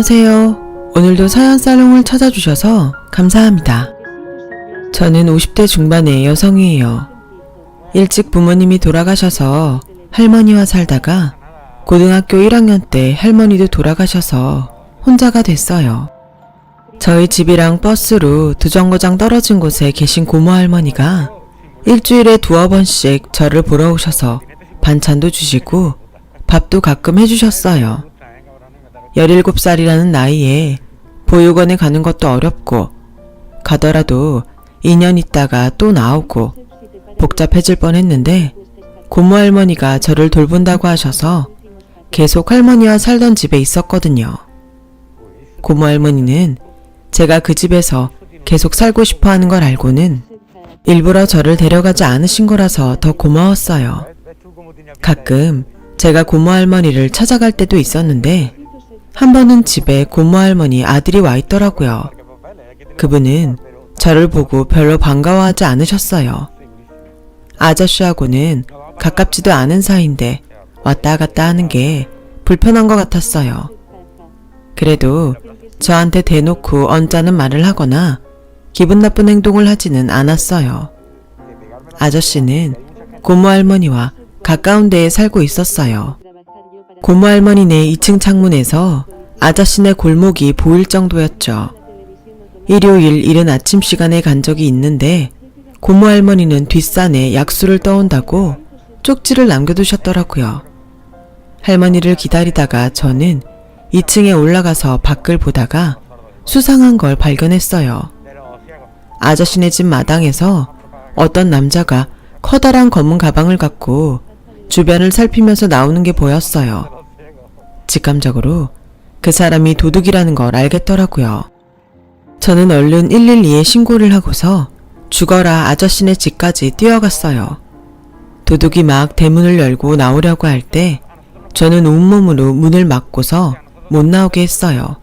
안녕하세요. 오늘도 사연살롱을 찾아주셔서 감사합니다. 저는 50대 중반의 여성이에요. 일찍 부모님이 돌아가셔서 할머니와 살다가 고등학교 1학년 때 할머니도 돌아가셔서 혼자가 됐어요. 저희 집이랑 버스로 두 정거장 떨어진 곳에 계신 고모 할머니가 일주일에 두어 번씩 저를 보러 오셔서 반찬도 주시고 밥도 가끔 해주셨어요. 17살이라는 나이에 보육원에 가는 것도 어렵고 가더라도 2년 있다가 또 나오고 복잡해질 뻔했는데 고모 할머니가 저를 돌본다고 하셔서 계속 할머니와 살던 집에 있었거든요. 고모 할머니는 제가 그 집에서 계속 살고 싶어 하는 걸 알고는 일부러 저를 데려가지 않으신 거라서 더 고마웠어요. 가끔 제가 고모 할머니를 찾아갈 때도 있었는데 한 번은 집에 고모 할머니 아들이 와 있더라고요. 그분은 저를 보고 별로 반가워하지 않으셨어요. 아저씨하고는 가깝지도 않은 사이인데 왔다 갔다 하는 게 불편한 것 같았어요. 그래도 저한테 대놓고 언짢은 말을 하거나 기분 나쁜 행동을 하지는 않았어요. 아저씨는 고모 할머니와 가까운 데에 살고 있었어요. 고모 할머니네 2층 창문에서 아저씨네 골목이 보일 정도였죠. 일요일 이른 아침 시간에 간 적이 있는데 고모 할머니는 뒷산에 약수를 떠온다고 쪽지를 남겨두셨더라고요. 할머니를 기다리다가 저는 2층에 올라가서 밖을 보다가 수상한 걸 발견했어요. 아저씨네 집 마당에서 어떤 남자가 커다란 검은 가방을 갖고 주변을 살피면서 나오는 게 보였어요. 직감적으로 그 사람이 도둑이라는 걸 알겠더라고요. 저는 얼른 112에 신고를 하고서 죽어라 아저씨네 집까지 뛰어갔어요. 도둑이 막 대문을 열고 나오려고 할 때 저는 온몸으로 문을 막고서 못 나오게 했어요.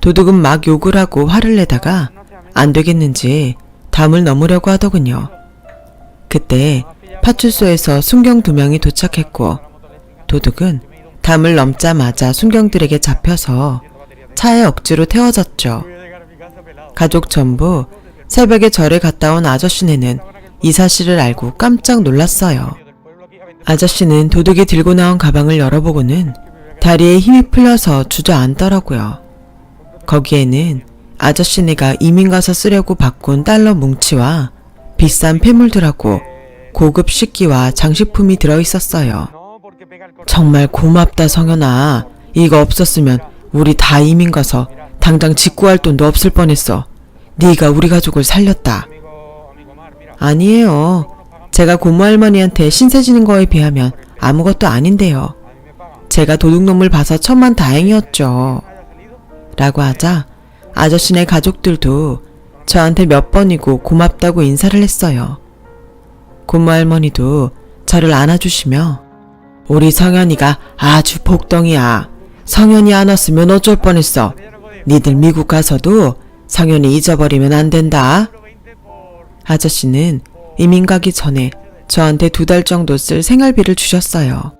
도둑은 막 욕을 하고 화를 내다가 안 되겠는지 담을 넘으려고 하더군요. 그때 파출소에서 순경 2명이 도착했고 도둑은 담을 넘자마자 순경들에게 잡혀서 차에 억지로 태워졌죠. 가족 전부 새벽에 절에 갔다 온 아저씨네는 이 사실을 알고 깜짝 놀랐어요. 아저씨는 도둑이 들고 나온 가방을 열어보고는 다리에 힘이 풀려서 주저앉더라고요. 거기에는 아저씨네가 이민 가서 쓰려고 바꾼 달러 뭉치와 비싼 폐물들하고 고급 식기와 장식품이 들어있었어요. 정말 고맙다 성현아. 이거 없었으면 우리 다 이민 가서 당장 직구할 돈도 없을 뻔했어. 네가 우리 가족을 살렸다. 아니에요. 제가 고모 할머니한테 신세 지는 거에 비하면 아무것도 아닌데요. 제가 도둑놈을 봐서 천만다행이었죠. 라고 하자 아저씨네 가족들도 저한테 몇 번이고 고맙다고 인사를 했어요. 고모 할머니도 저를 안아주시며 우리 성현이가 아주 복덩이야. 성현이 안 왔으면 어쩔 뻔했어. 니들 미국 가서도 성현이 잊어버리면 안 된다. 아저씨는 이민 가기 전에 저한테 2달 정도 쓸 생활비를 주셨어요.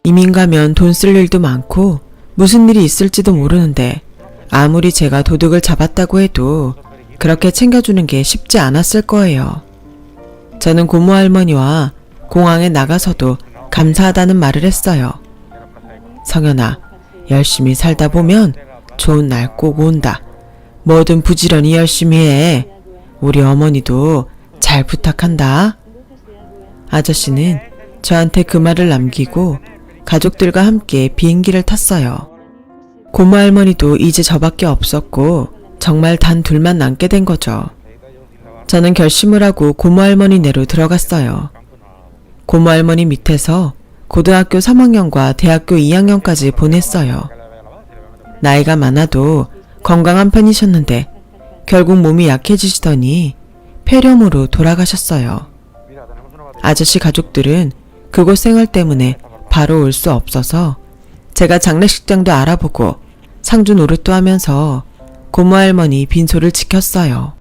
이민 가면 돈 쓸 일도 많고 무슨 일이 있을지도 모르는데 아무리 제가 도둑을 잡았다고 해도 그렇게 챙겨주는 게 쉽지 않았을 거예요. 저는 고모 할머니와 공항에 나가서도 감사하다는 말을 했어요. 성현아, 열심히 살다 보면 좋은 날 꼭 온다. 뭐든 부지런히 열심히 해. 우리 어머니도 잘 부탁한다. 아저씨는 저한테 그 말을 남기고 가족들과 함께 비행기를 탔어요. 고모 할머니도 이제 저밖에 없었고 정말 단 둘만 남게 된 거죠. 저는 결심을 하고 고모 할머니네로 들어갔어요. 고모 할머니 밑에서 고등학교 3학년과 대학교 2학년까지 보냈어요. 나이가 많아도 건강한 편이셨는데 결국 몸이 약해지시더니 폐렴으로 돌아가셨어요. 아저씨 가족들은 그곳 생활 때문에 바로 올 수 없어서 제가 장례식장도 알아보고 상주 노릇도 하면서 고모 할머니 빈소를 지켰어요.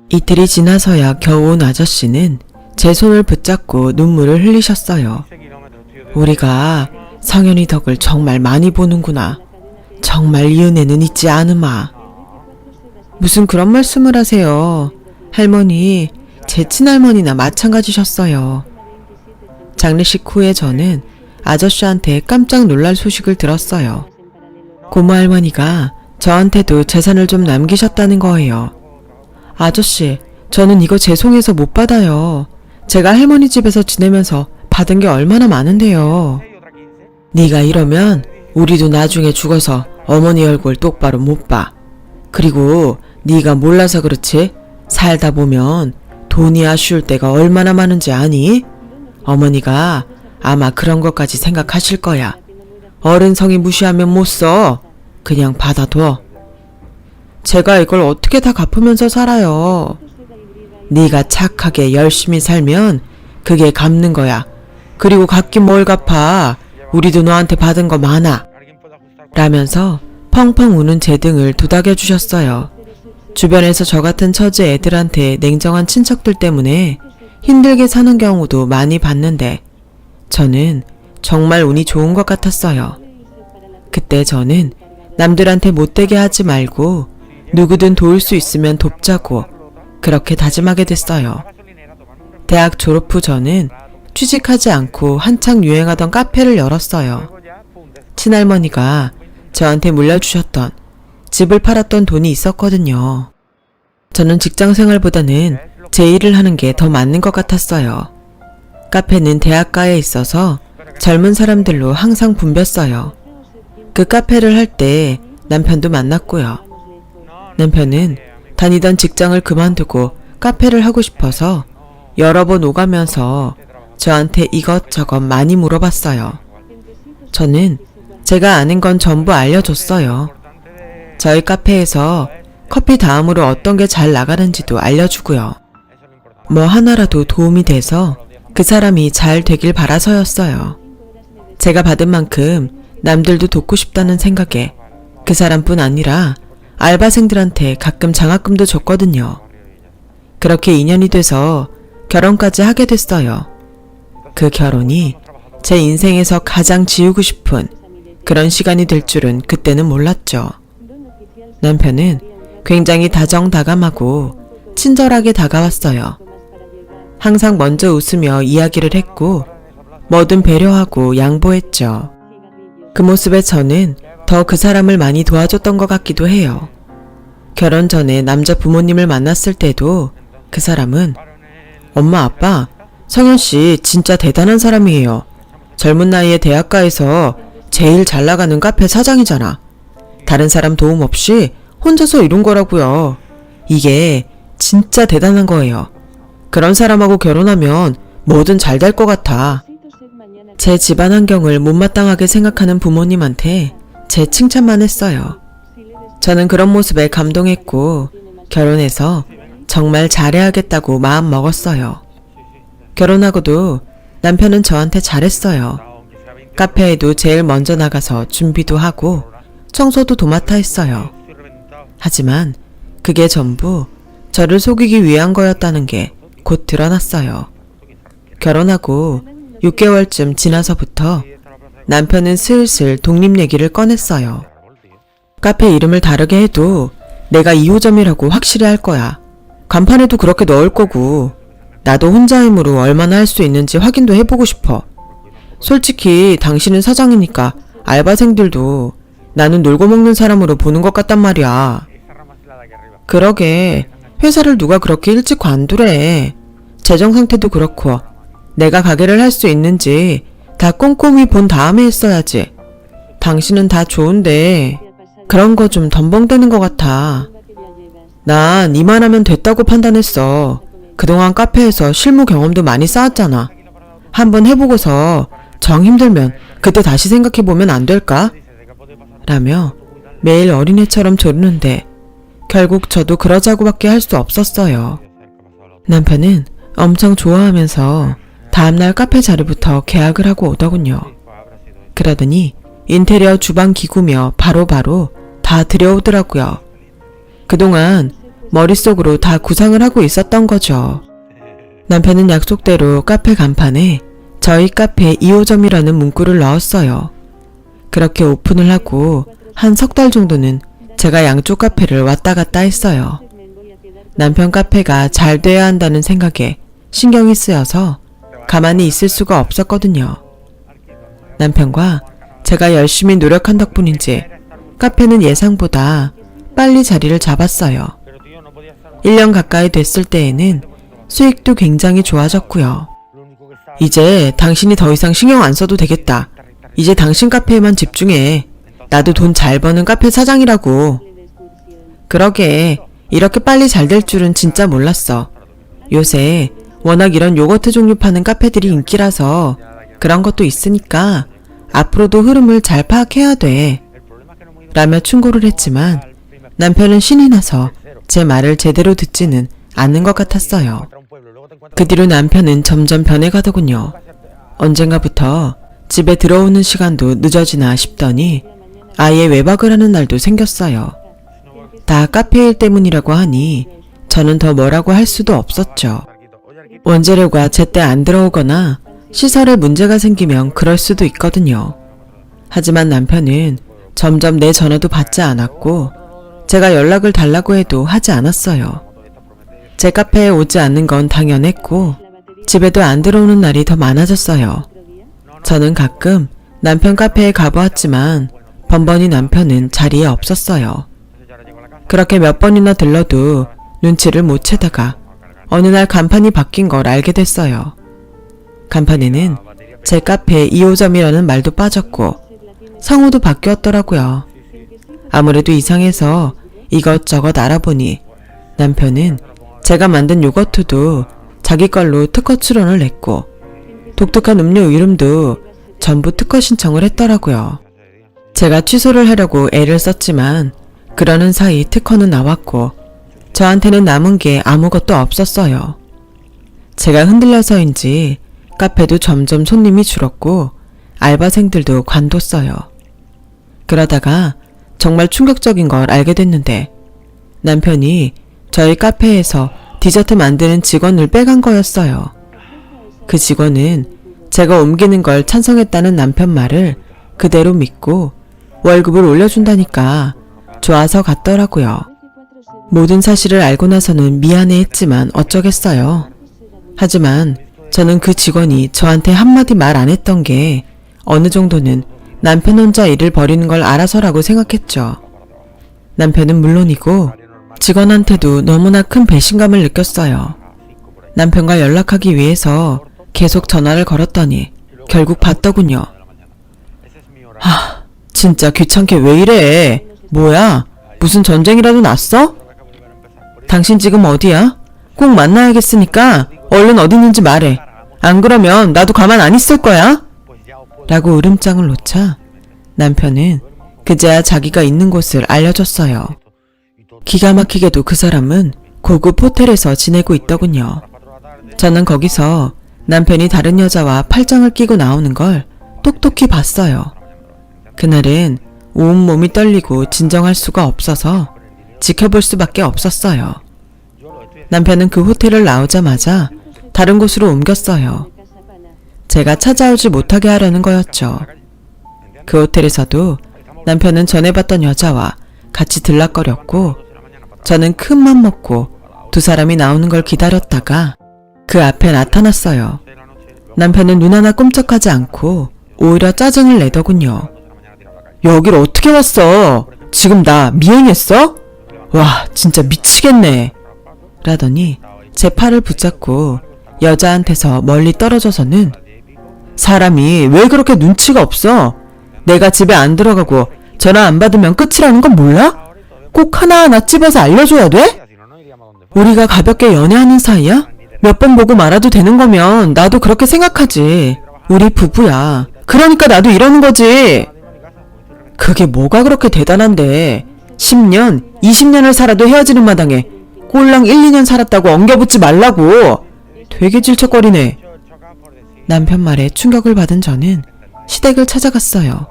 이틀이 지나서야 겨우 온 아저씨는 제 손을 붙잡고 눈물을 흘리셨어요. 우리가 성현이 덕을 정말 많이 보는구나. 정말 이 은혜는 잊지 않으마. 무슨 그런 말씀을 하세요. 할머니, 제 친할머니나 마찬가지셨어요. 장례식 후에 저는 아저씨한테 깜짝 놀랄 소식을 들었어요. 고모 할머니가 저한테도 재산을 좀 남기셨다는 거예요. 아저씨, 저는 이거 죄송해서 못 받아요. 제가 할머니 집에서 지내면서 받은 게 얼마나 많은데요. 네가 이러면 우리도 나중에 죽어서 어머니 얼굴 똑바로 못 봐. 그리고 네가 몰라서 그렇지 살다 보면 돈이 아쉬울 때가 얼마나 많은지 아니? 어머니가 아마 그런 것까지 생각하실 거야. 어른 성의 무시하면 못 써. 그냥 받아둬. 제가 이걸 어떻게 다 갚으면서 살아요. 네가 착하게 열심히 살면 그게 갚는 거야. 그리고 갚긴 뭘 갚아. 우리도 너한테 받은 거 많아. 라면서 펑펑 우는 제 등을 도닥여 주셨어요. 주변에서 저 같은 처지 애들한테 냉정한 친척들 때문에 힘들게 사는 경우도 많이 봤는데 저는 정말 운이 좋은 것 같았어요. 그때 저는 남들한테 못되게 하지 말고 누구든 도울 수 있으면 돕자고 그렇게 다짐하게 됐어요. 대학 졸업 후 저는 취직하지 않고 한창 유행하던 카페를 열었어요. 친할머니가 저한테 물려주셨던 집을 팔았던 돈이 있었거든요. 저는 직장 생활보다는 제 일을 하는 게 더 맞는 것 같았어요. 카페는 대학가에 있어서 젊은 사람들로 항상 붐볐어요. 그 카페를 할 때 남편도 만났고요. 남편은 다니던 직장을 그만두고 카페를 하고 싶어서 여러 번 오가면서 저한테 이것저것 많이 물어봤어요. 저는 제가 아는 건 전부 알려줬어요. 저희 카페에서 커피 다음으로 어떤 게 잘 나가는지도 알려주고요. 뭐 하나라도 도움이 돼서 그 사람이 잘 되길 바라서였어요. 제가 받은 만큼 남들도 돕고 싶다는 생각에 그 사람뿐 아니라 알바생들한테 가끔 장학금도 줬거든요. 그렇게 인연이 돼서 결혼까지 하게 됐어요. 그 결혼이 제 인생에서 가장 지우고 싶은 그런 시간이 될 줄은 그때는 몰랐죠. 남편은 굉장히 다정다감하고 친절하게 다가왔어요. 항상 먼저 웃으며 이야기를 했고 뭐든 배려하고 양보했죠. 그 모습에 저는 더 그 사람을 많이 도와줬던 것 같기도 해요. 결혼 전에 남자 부모님을 만났을 때도 그 사람은 엄마 아빠 성현씨 진짜 대단한 사람이에요. 젊은 나이에 대학가에서 제일 잘 나가는 카페 사장이잖아. 다른 사람 도움 없이 혼자서 이룬 거라고요. 이게 진짜 대단한 거예요. 그런 사람하고 결혼하면 뭐든 잘 될 것 같아. 제 집안 환경을 못마땅하게 생각하는 부모님한테 제 칭찬만 했어요. 저는 그런 모습에 감동했고 결혼해서 정말 잘해야겠다고 마음 먹었어요. 결혼하고도 남편은 저한테 잘했어요. 카페에도 제일 먼저 나가서 준비도 하고 청소도 도맡아 했어요. 하지만 그게 전부 저를 속이기 위한 거였다는 게 곧 드러났어요. 결혼하고 6개월쯤 지나서부터 남편은 슬슬 독립 얘기를 꺼냈어요. 카페 이름을 다르게 해도 내가 2호점이라고 확실히 할 거야. 간판에도 그렇게 넣을 거고 나도 혼자 힘으로 얼마나 할 수 있는지 확인도 해보고 싶어. 솔직히 당신은 사장이니까 알바생들도 나는 놀고 먹는 사람으로 보는 것 같단 말이야. 그러게 회사를 누가 그렇게 일찍 관두래. 재정 상태도 그렇고 내가 가게를 할 수 있는지 다 꼼꼼히 본 다음에 했어야지. 당신은 다 좋은데 그런 거 좀 덤벙대는 것 같아. 난 이만하면 됐다고 판단했어. 그동안 카페에서 실무 경험도 많이 쌓았잖아. 한번 해보고서 정 힘들면 그때 다시 생각해보면 안 될까? 라며 매일 어린애처럼 조르는데 결국 저도 그러자고밖에 할 수 없었어요. 남편은 엄청 좋아하면서 다음날 카페 자리부터 계약을 하고 오더군요. 그러더니 인테리어 주방 기구며 바로바로 다 들여오더라고요. 그동안 머릿속으로 다 구상을 하고 있었던 거죠. 남편은 약속대로 카페 간판에 저희 카페 2호점이라는 문구를 넣었어요. 그렇게 오픈을 하고 한 석 달 정도는 제가 양쪽 카페를 왔다 갔다 했어요. 남편 카페가 잘 돼야 한다는 생각에 신경이 쓰여서 가만히 있을 수가 없었거든요. 남편과 제가 열심히 노력한 덕분인지 카페는 예상보다 빨리 자리를 잡았어요. 1년 가까이 됐을 때에는 수익도 굉장히 좋아졌고요. 이제 당신이 더 이상 신경 안 써도 되겠다. 이제 당신 카페에만 집중해. 나도 돈 잘 버는 카페 사장이라고. 그러게 이렇게 빨리 잘 될 줄은 진짜 몰랐어. 요새 워낙 이런 요거트 종류 파는 카페들이 인기라서 그런 것도 있으니까 앞으로도 흐름을 잘 파악해야 돼. 라며 충고를 했지만 남편은 신이 나서 제 말을 제대로 듣지는 않는 것 같았어요. 그 뒤로 남편은 점점 변해가더군요. 언젠가부터 집에 들어오는 시간도 늦어지나 싶더니 아예 외박을 하는 날도 생겼어요. 다 카페 일 때문이라고 하니 저는 더 뭐라고 할 수도 없었죠. 원재료가 제때 안 들어오거나 시설에 문제가 생기면 그럴 수도 있거든요. 하지만 남편은 점점 내 전화도 받지 않았고 제가 연락을 달라고 해도 하지 않았어요. 제 카페에 오지 않는 건 당연했고 집에도 안 들어오는 날이 더 많아졌어요. 저는 가끔 남편 카페에 가보았지만 번번이 남편은 자리에 없었어요. 그렇게 몇 번이나 들러도 눈치를 못 채다가 어느 날 간판이 바뀐 걸 알게 됐어요. 간판에는 제 카페 2호점이라는 말도 빠졌고 성우도 바뀌었더라고요. 아무래도 이상해서 이것저것 알아보니 남편은 제가 만든 요거트도 자기 걸로 특허 출원을 냈고 독특한 음료 이름도 전부 특허 신청을 했더라고요. 제가 취소를 하려고 애를 썼지만 그러는 사이 특허는 나왔고 저한테는 남은 게 아무것도 없었어요. 제가 흔들려서인지 카페도 점점 손님이 줄었고 알바생들도 관뒀어요. 그러다가 정말 충격적인 걸 알게 됐는데 남편이 저희 카페에서 디저트 만드는 직원을 빼간 거였어요. 그 직원은 제가 옮기는 걸 찬성했다는 남편 말을 그대로 믿고 월급을 올려준다니까 좋아서 갔더라고요. 모든 사실을 알고 나서는 미안해했지만 어쩌겠어요. 하지만 저는 그 직원이 저한테 한마디 말 안 했던 게 어느 정도는 남편 혼자 일을 벌이는 걸 알아서라고 생각했죠. 남편은 물론이고 직원한테도 너무나 큰 배신감을 느꼈어요. 남편과 연락하기 위해서 계속 전화를 걸었더니 결국 받더군요. 진짜 귀찮게 왜 이래? 뭐야? 무슨 전쟁이라도 났어? 당신 지금 어디야? 꼭 만나야겠으니까 얼른 어디 있는지 말해. 안 그러면 나도 가만 안 있을 거야. 라고 으름장을 놓자 남편은 그제야 자기가 있는 곳을 알려줬어요. 기가 막히게도 그 사람은 고급 호텔에서 지내고 있더군요. 저는 거기서 남편이 다른 여자와 팔짱을 끼고 나오는 걸 똑똑히 봤어요. 그날은 온몸이 떨리고 진정할 수가 없어서 지켜볼 수밖에 없었어요. 남편은 그 호텔을 나오자마자 다른 곳으로 옮겼어요. 제가 찾아오지 못하게 하려는 거였죠. 그 호텔에서도 남편은 전에 봤던 여자와 같이 들락거렸고 저는 큰 맘 먹고 두 사람이 나오는 걸 기다렸다가 그 앞에 나타났어요. 남편은 눈 하나 꼼짝하지 않고 오히려 짜증을 내더군요. 여길 어떻게 왔어? 지금 나 미행했어? 와, 진짜 미치겠네. 라더니 제 팔을 붙잡고 여자한테서 멀리 떨어져서는 사람이 왜 그렇게 눈치가 없어? 내가 집에 안 들어가고 전화 안 받으면 끝이라는 건 몰라? 꼭 하나하나 찝어서 알려줘야 돼? 우리가 가볍게 연애하는 사이야? 몇 번 보고 말아도 되는 거면 나도 그렇게 생각하지. 우리 부부야. 그러니까 나도 이러는 거지. 그게 뭐가 그렇게 대단한데 10년, 20년을 살아도 헤어지는 마당에 꼴랑 1, 2년 살았다고 엉겨붙지 말라고. 되게 질척거리네. 남편 말에 충격을 받은 저는 시댁을 찾아갔어요.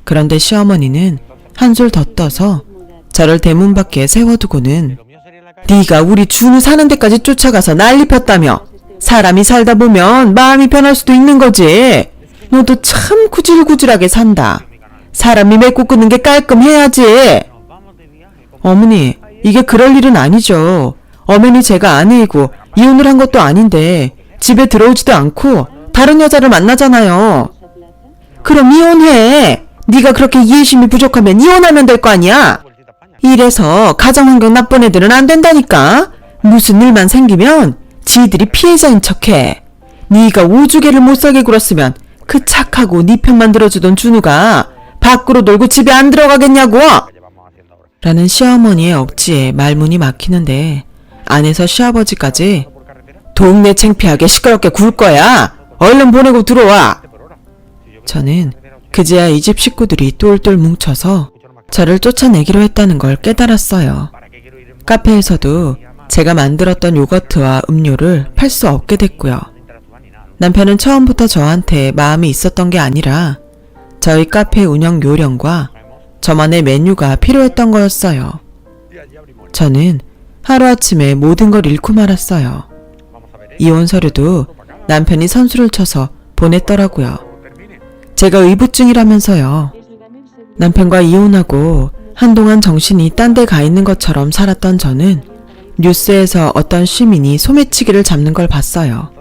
그런데 시어머니는 한술 더 떠서 저를 대문 밖에 세워두고는 네가 우리 준우 사는 데까지 쫓아가서 난리 폈다며. 사람이 살다 보면 마음이 변할 수도 있는 거지. 너도 참 구질구질하게 산다. 사람이 맺고 끊는 게 깔끔해야지. 어머니, 이게 그럴 일은 아니죠. 엄연히 제가 아내이고 이혼을 한 것도 아닌데 집에 들어오지도 않고 다른 여자를 만나잖아요. 그럼 이혼해. 네가 그렇게 이해심이 부족하면 이혼하면 될 거 아니야. 이래서 가정환경 나쁜 애들은 안 된다니까. 무슨 일만 생기면 지들이 피해자인 척해. 네가 오주개를 못살게 굴었으면 그 착하고 네 편만 들어주던 준우가 밖으로 놀고 집에 안 들어가겠냐고. 라는 시어머니의 억지에 말문이 막히는데 안에서 시아버지까지 동네 창피하게 시끄럽게 굴 거야. 얼른 보내고 들어와. 저는 그제야 이 집 식구들이 똘똘 뭉쳐서 저를 쫓아내기로 했다는 걸 깨달았어요. 카페에서도 제가 만들었던 요거트와 음료를 팔 수 없게 됐고요. 남편은 처음부터 저한테 마음이 있었던 게 아니라 저희 카페 운영 요령과 저만의 메뉴가 필요했던 거였어요. 저는 하루아침에 모든 걸 잃고 말았어요. 이혼 서류도 남편이 선수를 쳐서 보냈더라고요. 제가 의부증이라면서요. 남편과 이혼하고 한동안 정신이 딴 데 가 있는 것처럼 살았던 저는 뉴스에서 어떤 시민이 소매치기를 잡는 걸 봤어요.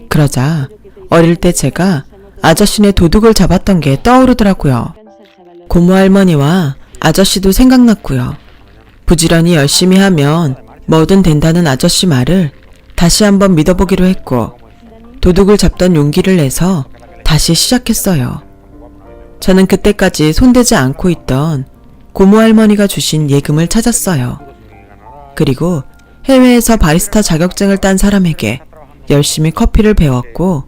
그러자 어릴 때 제가 아저씨네 도둑을 잡았던 게 떠오르더라고요. 고모 할머니와 아저씨도 생각났고요. 부지런히 열심히 하면 뭐든 된다는 아저씨 말을 다시 한번 믿어보기로 했고 도둑을 잡던 용기를 내서 다시 시작했어요. 저는 그때까지 손대지 않고 있던 고모 할머니가 주신 예금을 찾았어요. 그리고 해외에서 바리스타 자격증을 딴 사람에게 열심히 커피를 배웠고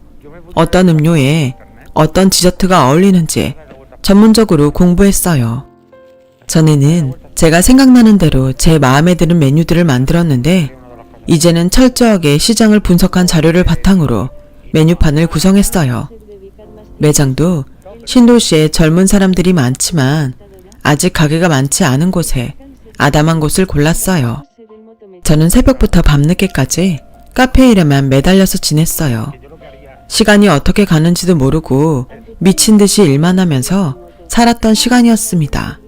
어떤 음료에 어떤 디저트가 어울리는지 전문적으로 공부했어요. 전에는 제가 생각나는 대로 제 마음에 드는 메뉴들을 만들었는데 이제는 철저하게 시장을 분석한 자료를 바탕으로 메뉴판을 구성했어요. 매장도 신도시에 젊은 사람들이 많지만 아직 가게가 많지 않은 곳에 아담한 곳을 골랐어요. 저는 새벽부터 밤늦게까지 카페 일에만 매달려서 지냈어요. 시간이 어떻게 가는지도 모르고 미친 듯이 일만 하면서 살았던 시간이었습니다.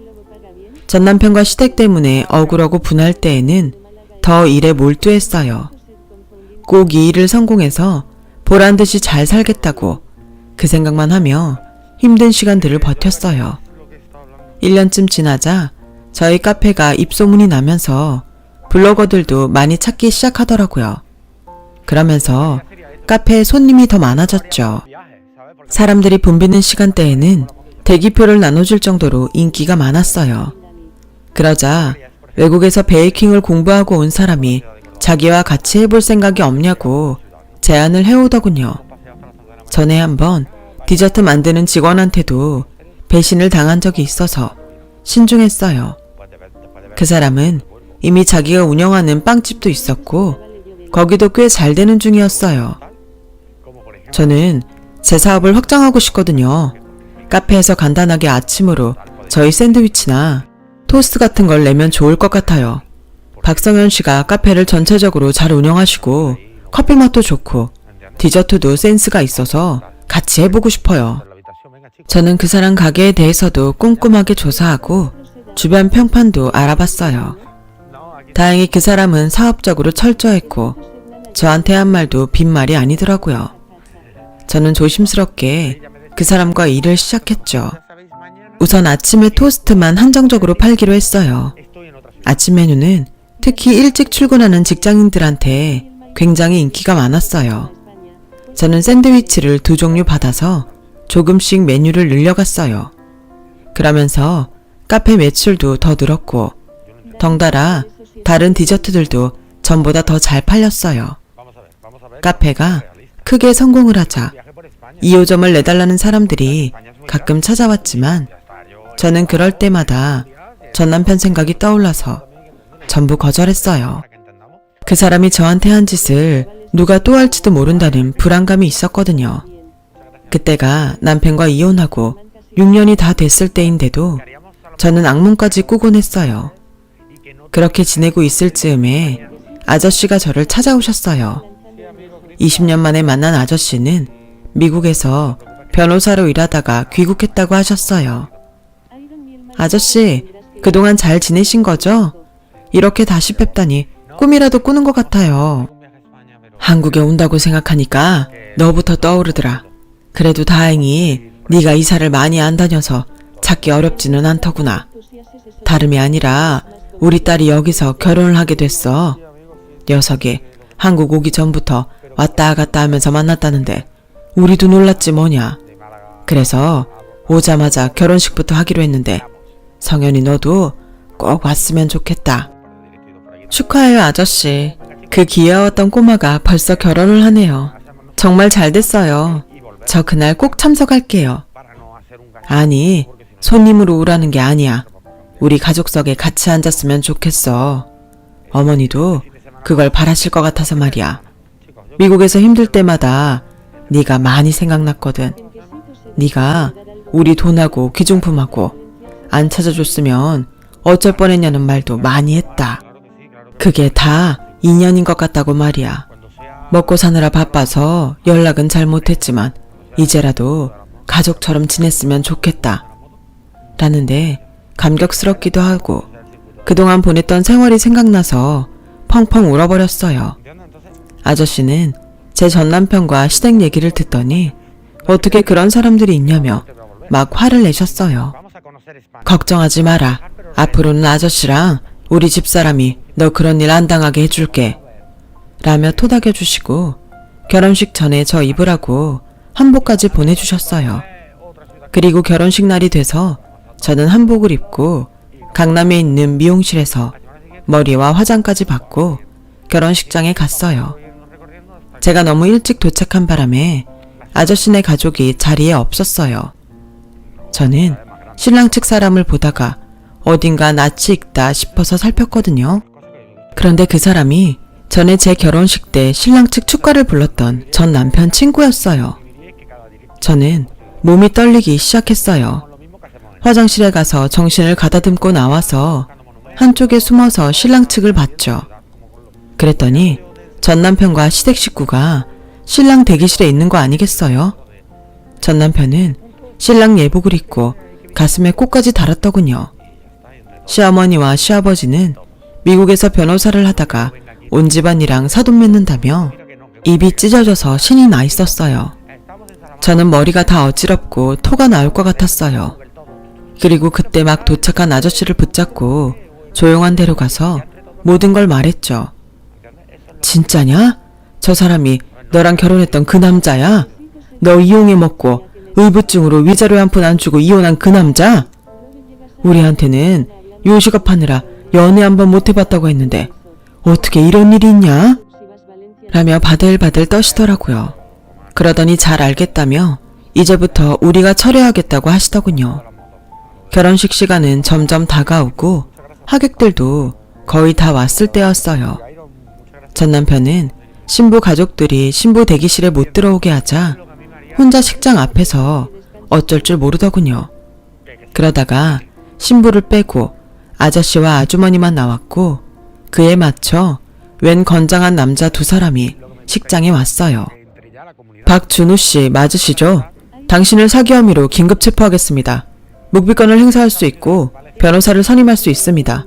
전 남편과 시댁 때문에 억울하고 분할 때에는 더 일에 몰두했어요. 꼭 이 일을 성공해서 보란듯이 잘 살겠다고 그 생각만 하며 힘든 시간들을 버텼어요. 1년쯤 지나자 저희 카페가 입소문이 나면서 블로거들도 많이 찾기 시작하더라고요. 그러면서 카페에 손님이 더 많아졌죠. 사람들이 붐비는 시간대에는 대기표를 나눠줄 정도로 인기가 많았어요. 그러자 외국에서 베이킹을 공부하고 온 사람이 자기와 같이 해볼 생각이 없냐고 제안을 해오더군요. 전에 한번 디저트 만드는 직원한테도 배신을 당한 적이 있어서 신중했어요. 그 사람은 이미 자기가 운영하는 빵집도 있었고 거기도 꽤 잘 되는 중이었어요. 저는 제 사업을 확장하고 싶거든요. 카페에서 간단하게 아침으로 저희 샌드위치나 토스트 같은 걸 내면 좋을 것 같아요. 박성현 씨가 카페를 전체적으로 잘 운영하시고 커피 맛도 좋고 디저트도 센스가 있어서 같이 해보고 싶어요. 저는 그 사람 가게에 대해서도 꼼꼼하게 조사하고 주변 평판도 알아봤어요. 다행히 그 사람은 사업적으로 철저했고 저한테 한 말도 빈말이 아니더라고요. 저는 조심스럽게 그 사람과 일을 시작했죠. 우선 아침에 토스트만 한정적으로 팔기로 했어요. 아침 메뉴는 특히 일찍 출근하는 직장인들한테 굉장히 인기가 많았어요. 저는 샌드위치를 2종류 받아서 조금씩 메뉴를 늘려갔어요. 그러면서 카페 매출도 더 늘었고 덩달아 다른 디저트들도 전보다 더 잘 팔렸어요. 카페가 크게 성공을 하자 2호점을 내달라는 사람들이 가끔 찾아왔지만 저는 그럴 때마다 전 남편 생각이 떠올라서 전부 거절했어요. 그 사람이 저한테 한 짓을 누가 또 할지도 모른다는 불안감이 있었거든요. 그때가 남편과 이혼하고 6년이 다 됐을 때인데도 저는 악몽까지 꾸곤 했어요. 그렇게 지내고 있을 즈음에 아저씨가 저를 찾아오셨어요. 20년 만에 만난 아저씨는 미국에서 변호사로 일하다가 귀국했다고 하셨어요. 아저씨, 그동안 잘 지내신 거죠? 이렇게 다시 뵙다니 꿈이라도 꾸는 것 같아요. 한국에 온다고 생각하니까 너부터 떠오르더라. 그래도 다행히 네가 이사를 많이 안 다녀서 찾기 어렵지는 않더구나. 다름이 아니라 우리 딸이 여기서 결혼을 하게 됐어. 녀석이 한국 오기 전부터 왔다 갔다 하면서 만났다는데 우리도 놀랐지 뭐냐. 그래서 오자마자 결혼식부터 하기로 했는데 성현이 너도 꼭 왔으면 좋겠다. 축하해요, 아저씨. 그 귀여웠던 꼬마가 벌써 결혼을 하네요. 정말 잘 됐어요. 저 그날 꼭 참석할게요. 아니, 손님으로 오라는 게 아니야. 우리 가족석에 같이 앉았으면 좋겠어. 어머니도 그걸 바라실 것 같아서 말이야. 미국에서 힘들 때마다 네가 많이 생각났거든. 네가 우리 돈하고 귀중품하고 안 찾아줬으면 어쩔 뻔했냐는 말도 많이 했다. 그게 다 인연인 것 같다고 말이야. 먹고 사느라 바빠서 연락은 잘 못했지만 이제라도 가족처럼 지냈으면 좋겠다. 라는데 감격스럽기도 하고 그동안 보냈던 세월이 생각나서 펑펑 울어버렸어요. 아저씨는 제 전남편과 시댁 얘기를 듣더니 어떻게 그런 사람들이 있냐며 막 화를 내셨어요. 걱정하지 마라. 앞으로는 아저씨랑 우리 집사람이 너 그런 일 안 당하게 해줄게. 라며 토닥여주시고 결혼식 전에 저 입으라고 한복까지 보내주셨어요. 그리고 결혼식 날이 돼서 저는 한복을 입고 강남에 있는 미용실에서 머리와 화장까지 받고 결혼식장에 갔어요. 제가 너무 일찍 도착한 바람에 아저씨네 가족이 자리에 없었어요. 저는 신랑 측 사람을 보다가 어딘가 낯이 익다 싶어서 살폈거든요. 그런데 그 사람이 전에 제 결혼식 때 신랑 측 축가를 불렀던 전 남편 친구였어요. 저는 몸이 떨리기 시작했어요. 화장실에 가서 정신을 가다듬고 나와서 한쪽에 숨어서 신랑 측을 봤죠. 그랬더니 전 남편과 시댁 식구가 신랑 대기실에 있는 거 아니겠어요? 전 남편은 신랑 예복을 입고 가슴에 꽃까지 달았더군요. 시어머니와 시아버지는 미국에서 변호사를 하다가 온 집안이랑 사돈 맺는다며 입이 찢어져서 신이 나 있었어요. 저는 머리가 다 어지럽고 토가 나올 것 같았어요. 그리고 그때 막 도착한 아저씨를 붙잡고 조용한 데로 가서 모든 걸 말했죠. 진짜냐? 저 사람이 너랑 결혼했던 그 남자야? 너 이용해 먹고 의부증으로 위자료 한 푼 안 주고 이혼한 그 남자? 우리한테는 요식업 하느라 연애 한번 못 해봤다고 했는데 어떻게 이런 일이 있냐? 라며 바들바들 떠시더라고요. 그러더니 잘 알겠다며 이제부터 우리가 처리하겠다고 하시더군요. 결혼식 시간은 점점 다가오고 하객들도 거의 다 왔을 때였어요. 전 남편은 신부 가족들이 신부 대기실에 못 들어오게 하자 혼자 식장 앞에서 어쩔 줄 모르더군요. 그러다가 신부를 빼고 아저씨와 아주머니만 나왔고 그에 맞춰 웬 건장한 남자 두 사람이 식장에 왔어요. 박준우 씨 맞으시죠? 당신을 사기 혐의로 긴급 체포하겠습니다. 묵비권을 행사할 수 있고 변호사를 선임할 수 있습니다.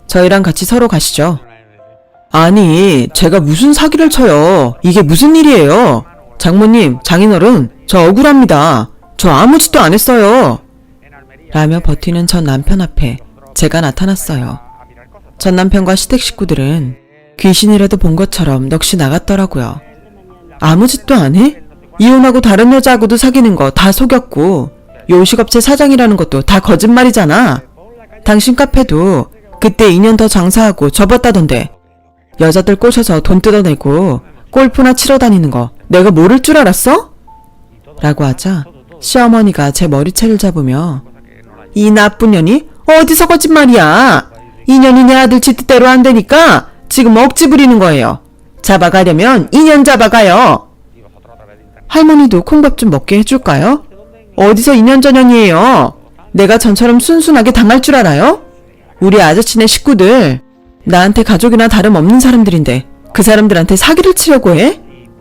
저희랑 같이 서로 가시죠. 아니, 제가 무슨 사기를 쳐요. 이게 무슨 일이에요? 장모님, 장인어른, 저 억울합니다. 저 아무 짓도 안 했어요. 라며 버티는 전 남편 앞에 제가 나타났어요. 전 남편과 시댁 식구들은 귀신이라도 본 것처럼 넋이 나갔더라고요. 아무 짓도 안 해? 이혼하고 다른 여자하고도 사귀는 거 다 속였고 요식업체 사장이라는 것도 다 거짓말이잖아. 당신 카페도 그때 2년 더 장사하고 접었다던데 여자들 꼬셔서 돈 뜯어내고 골프나 치러 다니는 거 내가 모를 줄 알았어? 라고 하자 시어머니가 제 머리채를 잡으며 이 나쁜 년이 어디서 거짓말이야. 2년이 내 아들 지 뜻대로 안 되니까 지금 억지 부리는 거예요. 잡아가려면 2년 잡아가요. 할머니도 콩밥 좀 먹게 해줄까요? 어디서 2년 전년이에요. 내가 전처럼 순순하게 당할 줄 알아요? 우리 아저씨네 식구들 나한테 가족이나 다름없는 사람들인데 그 사람들한테 사기를 치려고 해?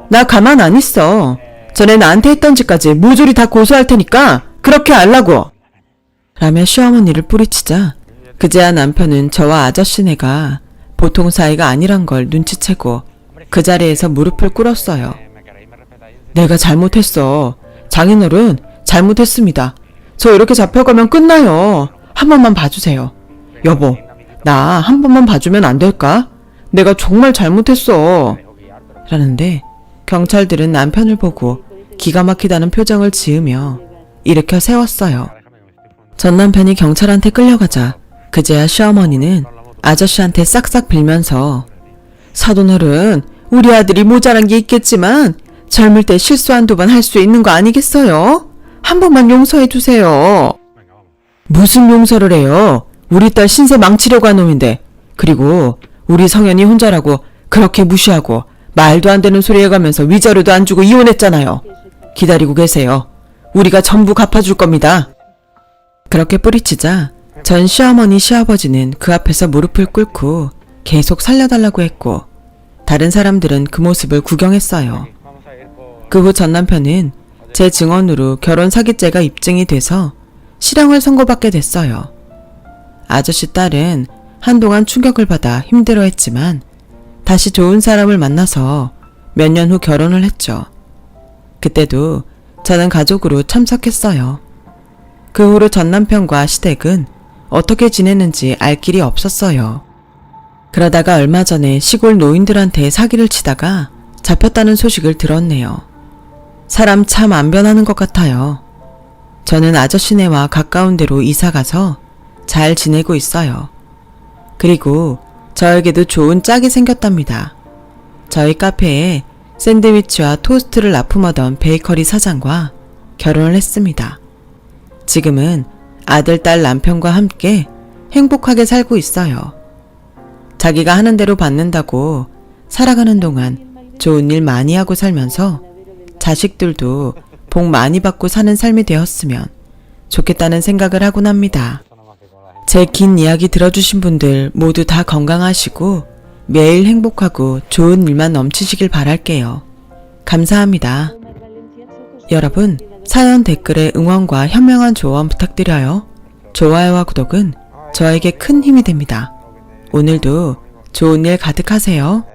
나 가만 안 있어. 전에 나한테 했던 짓까지 모조리 다 고소할 테니까 그렇게 알라고. 라며 시어머니를 뿌리치자 그제야 남편은 저와 아저씨네가 보통 사이가 아니란 걸 눈치채고 그 자리에서 무릎을 꿇었어요. 내가 잘못했어. 장인어른, 잘못했습니다. 저 이렇게 잡혀가면 끝나요. 한 번만 봐주세요. 여보, 나 한 번만 봐주면 안 될까? 내가 정말 잘못했어. 라는데 경찰들은 남편을 보고 기가 막히다는 표정을 지으며 일으켜 세웠어요. 전 남편이 경찰한테 끌려가자 그제야 시어머니는 아저씨한테 싹싹 빌면서 사돈어른, 우리 아들이 모자란 게 있겠지만 젊을 때 실수 한두 번 할 수 있는 거 아니겠어요? 한 번만 용서해 주세요. 무슨 용서를 해요? 우리 딸 신세 망치려고 한 놈인데. 그리고 우리 성현이 혼자라고 그렇게 무시하고 말도 안 되는 소리 해가면서 위자료도 안 주고 이혼했잖아요. 기다리고 계세요. 우리가 전부 갚아줄 겁니다. 그렇게 뿌리치자 전 시어머니 시아버지는 그 앞에서 무릎을 꿇고 계속 살려달라고 했고 다른 사람들은 그 모습을 구경했어요. 그 후 전 남편은 제 증언으로 결혼 사기죄가 입증이 돼서 실형을 선고받게 됐어요. 아저씨 딸은 한동안 충격을 받아 힘들어했지만 다시 좋은 사람을 만나서 몇 년 후 결혼을 했죠. 그때도 저는 가족으로 참석했어요. 그 후로 전 남편과 시댁은 어떻게 지냈는지 알 길이 없었어요. 그러다가 얼마 전에 시골 노인들한테 사기를 치다가 잡혔다는 소식을 들었네요. 사람 참 안 변하는 것 같아요. 저는 아저씨네와 가까운 데로 이사가서 잘 지내고 있어요. 그리고 저에게도 좋은 짝이 생겼답니다. 저희 카페에 샌드위치와 토스트를 납품하던 베이커리 사장과 결혼을 했습니다. 지금은 아들, 딸, 남편과 함께 행복하게 살고 있어요. 자기가 하는 대로 받는다고 살아가는 동안 좋은 일 많이 하고 살면서 자식들도 복 많이 받고 사는 삶이 되었으면 좋겠다는 생각을 하곤 합니다. 제 긴 이야기 들어주신 분들 모두 다 건강하시고 매일 행복하고 좋은 일만 넘치시길 바랄게요. 감사합니다. 여러분, 사연 댓글에 응원과 현명한 조언 부탁드려요. 좋아요와 구독은 저에게 큰 힘이 됩니다. 오늘도 좋은 일 가득하세요.